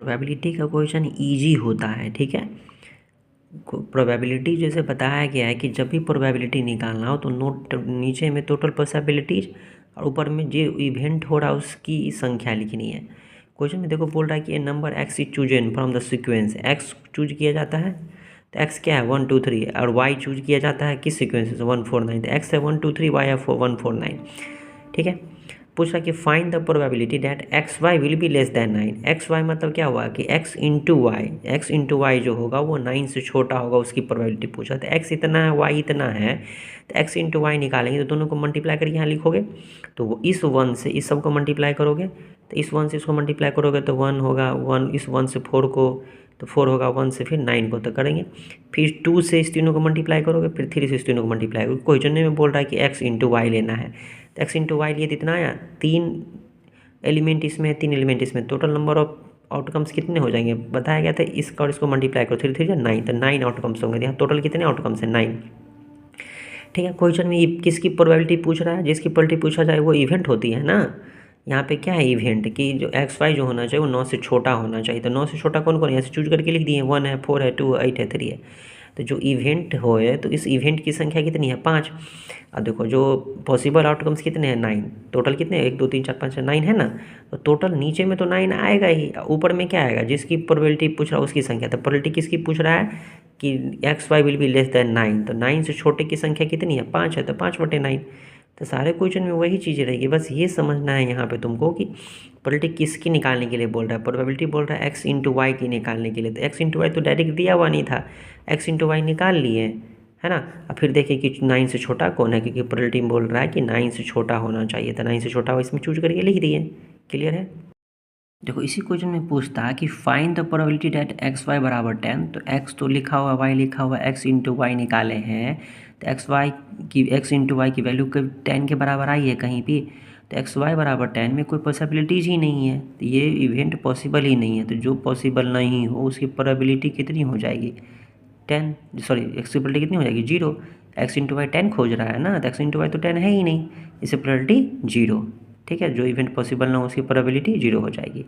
Probability का question easy होता है, ठीक है। प्रोबेबिलिटी जैसे बताया गया है कि जब भी प्रोबेबिलिटी निकालना हो तो नोट नीचे में टोटल पॉसिबिलिटीज और ऊपर में जो इवेंट हो रहा है उसकी संख्या लिखनी है। क्वेश्चन में देखो बोल रहा है कि a number x is chosen from the sequence, x choose किया जाता है तो एक्स क्या है 1 2 3, और वाई चूज किया जाता है किस सीक्वेंस से 1 4 9, तो एक्स है 1 2 3, वाई है 1 4 9, ठीक है। पूछ रहा कि find the probability that X Y will be less than 9। X Y मतलब क्या हुआ कि एक्स इंटू वाई जो होगा वो 9 से छोटा होगा, उसकी प्रोबेबिलिटी पूछा। तो एक्स इतना है, वाई इतना है, तो एक्स इंटू वाई निकालेंगे तो दोनों को मल्टीप्लाई करके यहाँ लिखोगे, तो वो इस 1 से इस सब को मल्टीप्लाई करोगे, तो इस 1 से इसको मल्टीप्लाई करोगे तो 1 होगा, 1 इस 1 से 4 को, तो 4 होगा, 1 से फिर 9 को तो करेंगे, फिर 2 से इस तीनों को मल्टीप्लाई करोगे, फिर 3 से इस तीनों को मल्टीप्लाई करोगे। क्वेश्चन में बोल रहा है कि एक्स इंटू वाई लेना है, तो एक्स इंटू वाई लिए कितना आया, 3 एलिमेंट इसमें है, 3 एलिमेंट इसमें, टोटल नंबर ऑफ आउटकम्स कितने हो जाएंगे बताया गया था, इसका और इसको मल्टीप्लाई करो, 3 3 9, तो 9 आउटकम्स होंगे। यहाँ टोटल कितने आउटकम्स हैं 9, ठीक है। क्वेश्चन में किसकी प्रोबेबिलिटी पूछ रहा है, जिसकी प्रोबेबिलिटी पूछा जाए वो इवेंट होती है ना। यहाँ पे क्या है इवेंट कि जो एक्स वाई जो होना चाहिए वो 9 से छोटा होना चाहिए, तो 9 से छोटा कौन कौन है, यहाँ से चूज करके लिख दिए, 1 है, 4 है, 2 है, 8 है, 3 है। तो जो इवेंट होए तो इस इवेंट की संख्या कितनी है 5। अब देखो जो पॉसिबल आउटकम्स कितने हैं 9, टोटल कितने 1 2 3 4 5 9 है ना, तो टोटल नीचे में तो 9 आएगा ही, ऊपर में क्या आएगा जिसकी प्रोबेबिलिटी पूछ रहा है उसकी संख्या। तो प्रोबेबिलिटी किसकी पूछ रहा है कि X Y will be less than 9, तो 9 से छोटे की संख्या कितनी है 5 है, तो 5/9। तो सारे क्वेश्चन में वही चीज़ें रहेगी, बस ये समझना है यहाँ पे तुमको कि प्रोबेबिलिटी किसकी निकालने के लिए बोल रहा है। प्रोबेबिलिटी बोल रहा है एक्स इंटू वाई की निकालने के लिए, तो एक्स इंटू वाई तो डायरेक्ट दिया हुआ नहीं था, एक्स इंटू वाई निकाल लिए, है ना। अब फिर देखिए कि 9 से छोटा कौन है, क्योंकि प्रोबेबिलिटी बोल रहा है कि 9 से छोटा होना चाहिए, तो 9 से छोटा हो इसमें चूज करके लिख दिए, क्लियर है। देखो इसी क्वेश्चन में पूछता है कि find the probability that X Y बराबर 10, तो एक्स तो लिखा हुआ, वाई लिखा हुआ, एक्स इंटू वाई निकाले हैं, तो एक्स इंटू वाई की वैल्यू 10 के बराबर आई है कहीं भी, तो एक्स वाई बराबर 10 में कोई पॉसिबिलिटीज़ ही नहीं है, तो ये इवेंट पॉसिबल ही नहीं है। तो जो पॉसिबल नहीं हो उसकी प्रोबेबिलिटी कितनी हो जाएगी 10, सॉरी एक्स की प्रोबेबिलिटी कितनी हो जाएगी 0। एक्स इंटू वाई 10 खोज रहा है ना, तो एक्स इंटू वाई तो 10 है ही नहीं, इससे प्रोबेबिलिटी 0, ठीक है। जो इवेंट पॉसिबल ना हो उसकी प्रोबेबिलिटी 0 हो जाएगी।